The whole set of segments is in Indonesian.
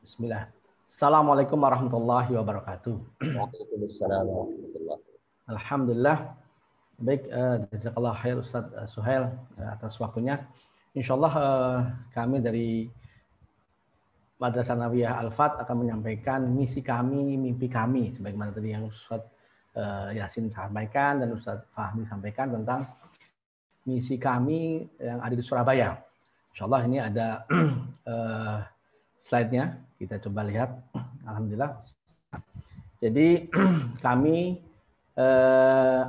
Bismillah. Assalamualaikum warahmatullahi wabarakatuh. Waalaikumsalam warahmatullahi wabarakatuh. Alhamdulillah. Baik, jazakallah khair Ustaz Suhail atas waktunya. Insyaallah kami dari Madrasah Nawiyah Al-Fat akan menyampaikan misi kami, mimpi kami, sebagaimana tadi yang Ustaz Yasin sampaikan dan Ustaz Fahmi sampaikan tentang misi kami yang ada di Surabaya. Insyaallah ini ada slide-nya, kita coba lihat. Alhamdulillah. Jadi kami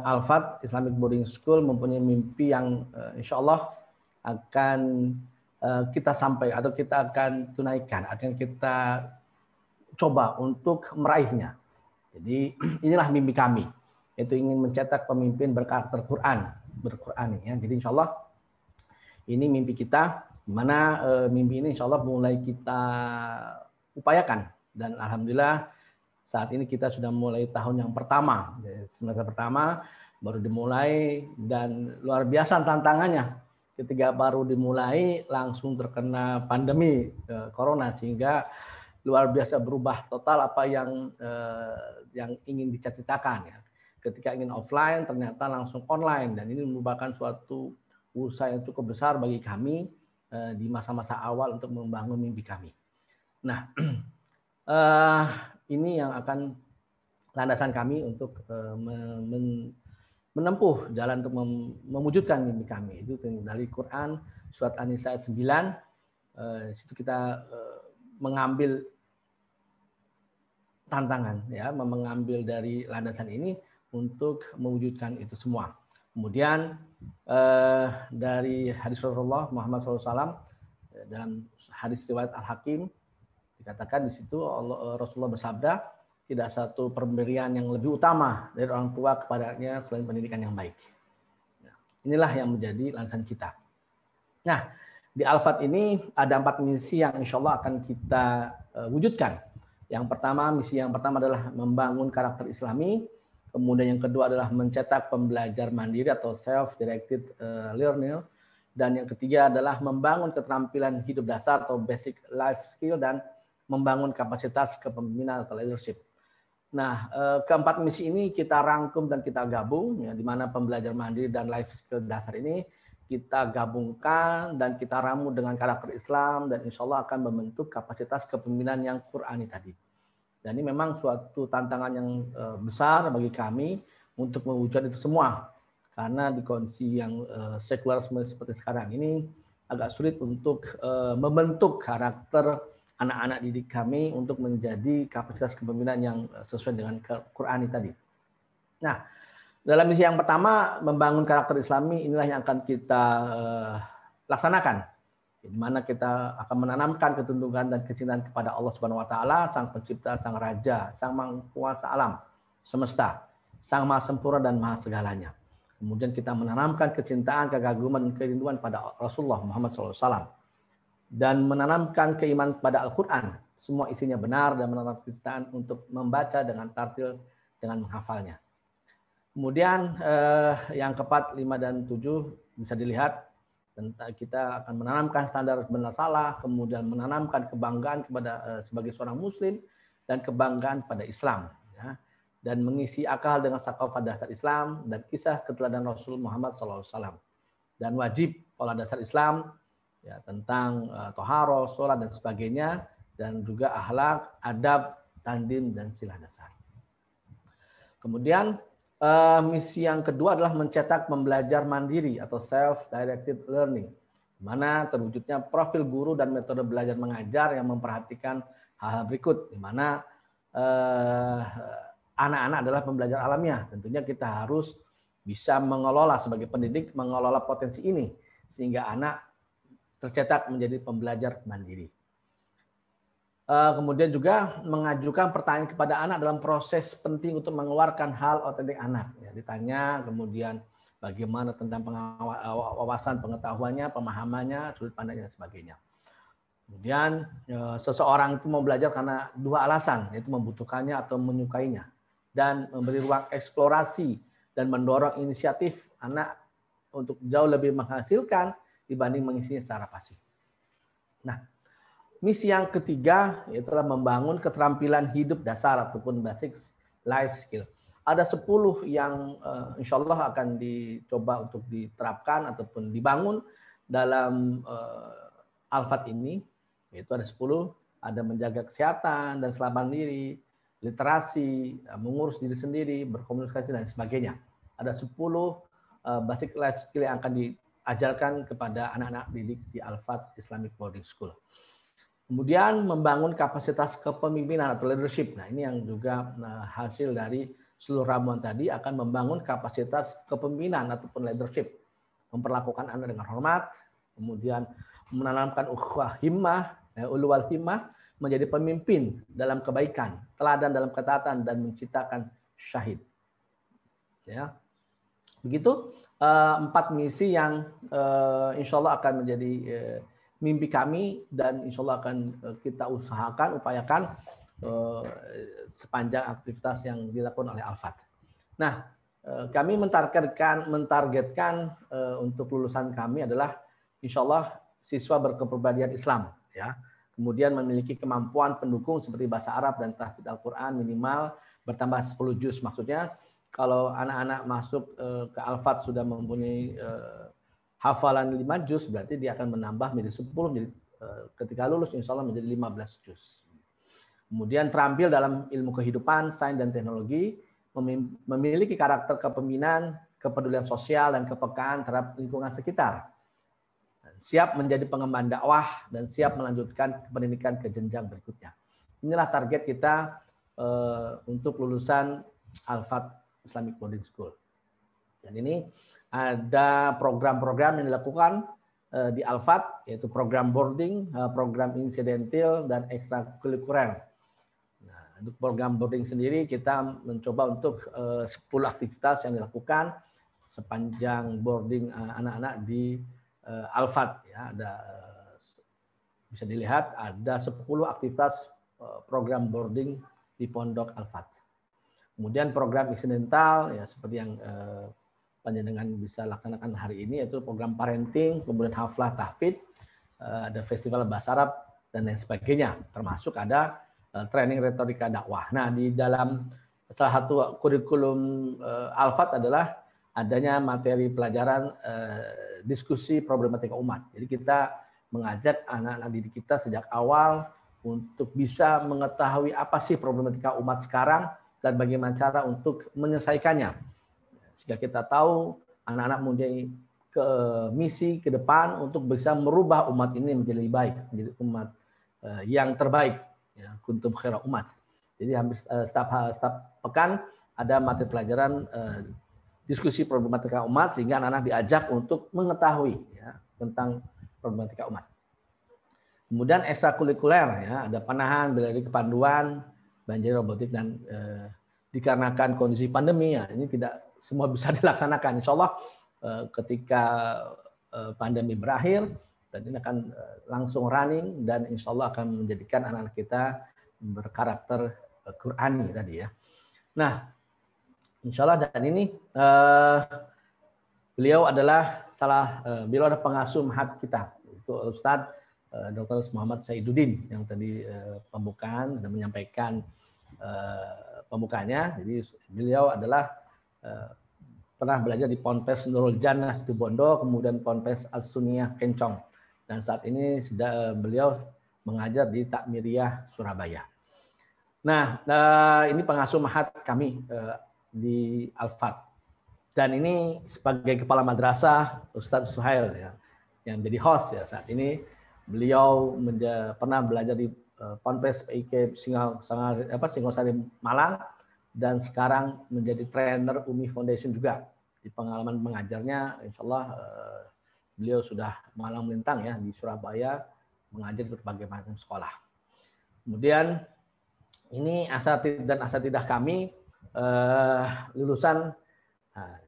Al-Fat Islamic Boarding School mempunyai mimpi yang insya Allah akan kita sampai atau kita akan tunaikan, akan kita coba untuk meraihnya. Jadi inilah mimpi kami, yaitu ingin mencetak pemimpin berkarakter berqur'ani ya. Jadi insya Allah ini mimpi kita, di mana mimpi ini insya Allah mulai kita upayakan, dan alhamdulillah saat ini kita sudah mulai tahun yang pertama, semester pertama baru dimulai, dan luar biasa tantangannya. Ketika baru dimulai langsung terkena pandemi corona, sehingga luar biasa berubah total apa yang ingin dicita-citakan ya. Ketika ingin offline ternyata langsung online, dan ini merupakan suatu usaha yang cukup besar bagi kami di masa-masa awal untuk membangun mimpi kami. Nah, ini yang akan landasan kami untuk menempuh jalan untuk mewujudkan mimpi kami. Itu dari Quran surat An-Nisa ayat 9. Situ kita mengambil tantangan ya, mengambil dari landasan ini untuk mewujudkan itu semua. Kemudian dari hadis Rasulullah Muhammad SAW dalam hadis riwayat Al-Hakim dikatakan di situ Rasulullah bersabda, tidak satu pemberian yang lebih utama dari orang tua kepadanya selain pendidikan yang baik. Nah, inilah yang menjadi landasan kita. Nah, di Al-Fat ini ada 4 misi yang insya Allah akan kita wujudkan. Misi yang pertama adalah membangun karakter Islami. Kemudian yang kedua adalah mencetak pembelajar mandiri atau self-directed learner. Dan yang ketiga adalah membangun keterampilan hidup dasar atau basic life skill, dan membangun kapasitas kepemimpinan atau leadership. Nah, keempat misi ini kita rangkum dan kita gabung, ya, di mana pembelajar mandiri dan life skill dasar ini kita gabungkan dan kita ramu dengan karakter Islam, dan insya Allah akan membentuk kapasitas kepemimpinan yang Qur'ani tadi. Dan ini memang suatu tantangan yang besar bagi kami untuk mewujudkan itu semua, karena di kondisi yang sekularisme seperti sekarang ini agak sulit untuk membentuk karakter anak-anak didik kami untuk menjadi kapasitas kepemimpinan yang sesuai dengan Qur'ani tadi. Nah, dalam misi yang pertama, membangun karakter Islami, inilah yang akan kita laksanakan, di mana kita akan menanamkan ketundukan dan kecintaan kepada Allah Subhanahu wa taala, Sang Pencipta, Sang Raja, Sang Maha Kuasa alam semesta, Sang Maha Sempurna dan Maha segalanya. Kemudian kita menanamkan kecintaan, kekaguman, kerinduan pada Rasulullah Muhammad SAW, dan menanamkan keimanan kepada Al-Quran. Semua isinya benar, dan menanam kecintaan untuk membaca dengan tartil, dengan menghafalnya. Kemudian yang keempat, 5 dan 7 bisa dilihat. Kita akan menanamkan standar benar salah, kemudian menanamkan kebanggaan kepada sebagai seorang Muslim, dan kebanggaan pada Islam. Ya, dan mengisi akal dengan sakafah dasar Islam, dan kisah keteladanan Rasul Muhammad SAW. Dan wajib olah dasar Islam, ya, tentang toharo, sholat, dan sebagainya, dan juga akhlak, adab, tandin, dan silah dasar. Kemudian misi yang kedua adalah mencetak pembelajar mandiri atau self-directed learning, di mana terwujudnya profil guru dan metode belajar mengajar yang memperhatikan hal-hal berikut, di mana anak-anak adalah pembelajar alamiah. Tentunya kita harus bisa mengelola sebagai pendidik, mengelola potensi ini, sehingga anak tercetak menjadi pembelajar mandiri. Kemudian juga mengajukan pertanyaan kepada anak dalam proses penting untuk mengeluarkan hal otentik anak. Ya, ditanya kemudian bagaimana tentang wawasan pengetahuannya, pemahamannya, sudut pandangnya, dan sebagainya. Kemudian seseorang itu mau belajar karena 2 alasan, yaitu membutuhkannya atau menyukainya, dan memberi ruang eksplorasi dan mendorong inisiatif anak untuk jauh lebih menghasilkan dibanding mengisinya secara pasif. Nah, misi yang ketiga yaitu membangun keterampilan hidup dasar ataupun basic life skill. Ada 10 yang insya Allah akan dicoba untuk diterapkan ataupun dibangun dalam Al-Fat ini, yaitu ada 10, ada menjaga kesehatan dan keselamatan diri, literasi, mengurus diri sendiri, berkomunikasi dan sebagainya. Ada 10 basic life skill yang akan diajarkan kepada anak-anak didik di Al-Fat Islamic Boarding School. Kemudian membangun kapasitas kepemimpinan atau leadership. Nah, ini yang juga hasil dari seluruh ramuan tadi akan membangun kapasitas kepemimpinan ataupun leadership, memperlakukan anak dengan hormat, kemudian menanamkan ukhuwah himmah, uluwal himmah, menjadi pemimpin dalam kebaikan, teladan dalam ketaatan dan menciptakan syahid. Ya, begitu 4 misi yang insya Allah akan menjadi mimpi kami dan insya Allah akan kita usahakan, upayakan sepanjang aktivitas yang dilakukan oleh Al-Fat. Nah, kami mentargetkan untuk lulusan kami adalah insya Allah siswa berkepribadian Islam, ya. Kemudian memiliki kemampuan pendukung seperti bahasa Arab dan tahfidz Al-Quran minimal bertambah 10 juz. Maksudnya kalau anak-anak masuk ke Al-Fat sudah mempunyai hafalan 5 juz, berarti dia akan menambah menjadi 10, jadi ketika lulus insya Allah menjadi 15 juz. Kemudian terampil dalam ilmu kehidupan, sains dan teknologi, memiliki karakter kepemimpinan, kepedulian sosial dan kepekaan terhadap lingkungan sekitar. Siap menjadi pengemban dakwah dan siap melanjutkan pendidikan ke jenjang berikutnya. Inilah target kita untuk lulusan Al-Fat Islamic Boarding School. Dan ini ada program-program yang dilakukan di Al-Fat, yaitu program boarding, program insidentil, dan ekstrakurikuler. Nah, untuk program boarding sendiri kita mencoba untuk 10 aktivitas yang dilakukan sepanjang boarding anak-anak di Al-Fat. Ya, ada bisa dilihat ada 10 aktivitas program boarding di Pondok Al-Fat. Kemudian program insidental ya seperti yang panjenengan bisa laksanakan hari ini, yaitu program parenting, kemudian haflah tahfidz, ada festival bahasa Arab dan lain sebagainya, termasuk ada training retorika dakwah. Nah, di dalam salah satu kurikulum Al-Fat adalah adanya materi pelajaran diskusi problematika umat. Jadi kita mengajak anak-anak didik kita sejak awal untuk bisa mengetahui apa sih problematika umat sekarang dan bagaimana cara untuk menyelesaikannya. Sehingga kita tahu anak-anak mempunyai misi ke depan untuk bisa merubah umat ini menjadi lebih baik, menjadi umat yang terbaik, ya, kuntum khaira umat. Jadi hampir setiap pekan ada materi pelajaran diskusi problematika umat sehingga anak-anak diajak untuk mengetahui ya, tentang problematika umat. Kemudian ekstrakurikuler ya, ada panahan, bela diri kepanduan, banjir robotik dan dikarenakan kondisi pandemi ya ini tidak semua bisa dilaksanakan. Insya Allah ketika pandemi berakhir dan ini akan langsung running dan insya Allah akan menjadikan anak-anak kita berkarakter Qurani tadi ya. Nah, insya Allah dan ini beliau adalah beliau adalah pengasuh mahat kita, itu Ustadz Dr. Muhammad Saiduddin yang tadi pembukaan dan menyampaikan pembukanya. Jadi beliau adalah pernah belajar di Ponpes Nurul Jannah Situbondo, kemudian Ponpes As-Sunniyah Kencong, dan saat ini beliau mengajar di Takmiriyah Surabaya. Nah, ini pengasuh mahat kami di Al-Fat. Dan ini sebagai kepala madrasah Ustadz Suhail ya, yang menjadi host ya saat ini. Beliau pernah belajar di Ponpes PIK Singosari Malang dan sekarang menjadi trainer Umi Foundation juga. Di pengalaman mengajarnya, insya Allah beliau sudah malang melintang ya di Surabaya mengajar di berbagai macam sekolah. Kemudian ini asatidz dan asatidah kami lulusan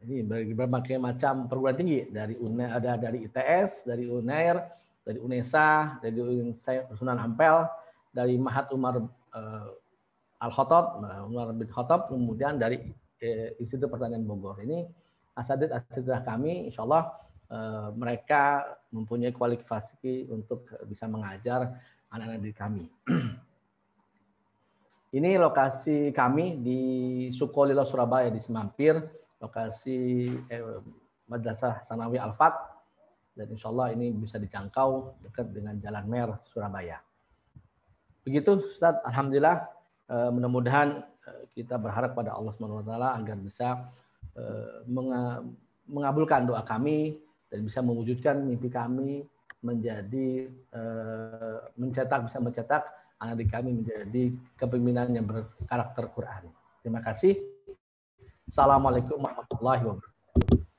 ini berbagai macam perguruan tinggi dari ada dari ITS, dari UNAIR, dari UNESA, dari Sunan Ampel, dari Mahat Umar Al-Khattab, Umar bin Khattab, kemudian dari Institut Pertanian Bogor. Ini asatidah kami, insya Allah mereka mempunyai kualifikasi untuk bisa mengajar anak-anak didik kami. Ini lokasi kami di Sukolilo Surabaya di Semampir, lokasi Madrasah Sanawi Al-Fat, dan insya Allah ini bisa dijangkau dekat dengan Jalan Mer Surabaya. Begitu Ustaz, alhamdulillah, mudah-mudahan kita berharap pada Allah SWT agar bisa mengabulkan doa kami dan bisa mewujudkan mimpi kami menjadi bisa mencetak anak kami menjadi kepemimpinan yang berkarakter Quran. Terima kasih. Assalamualaikum warahmatullahi wabarakatuh.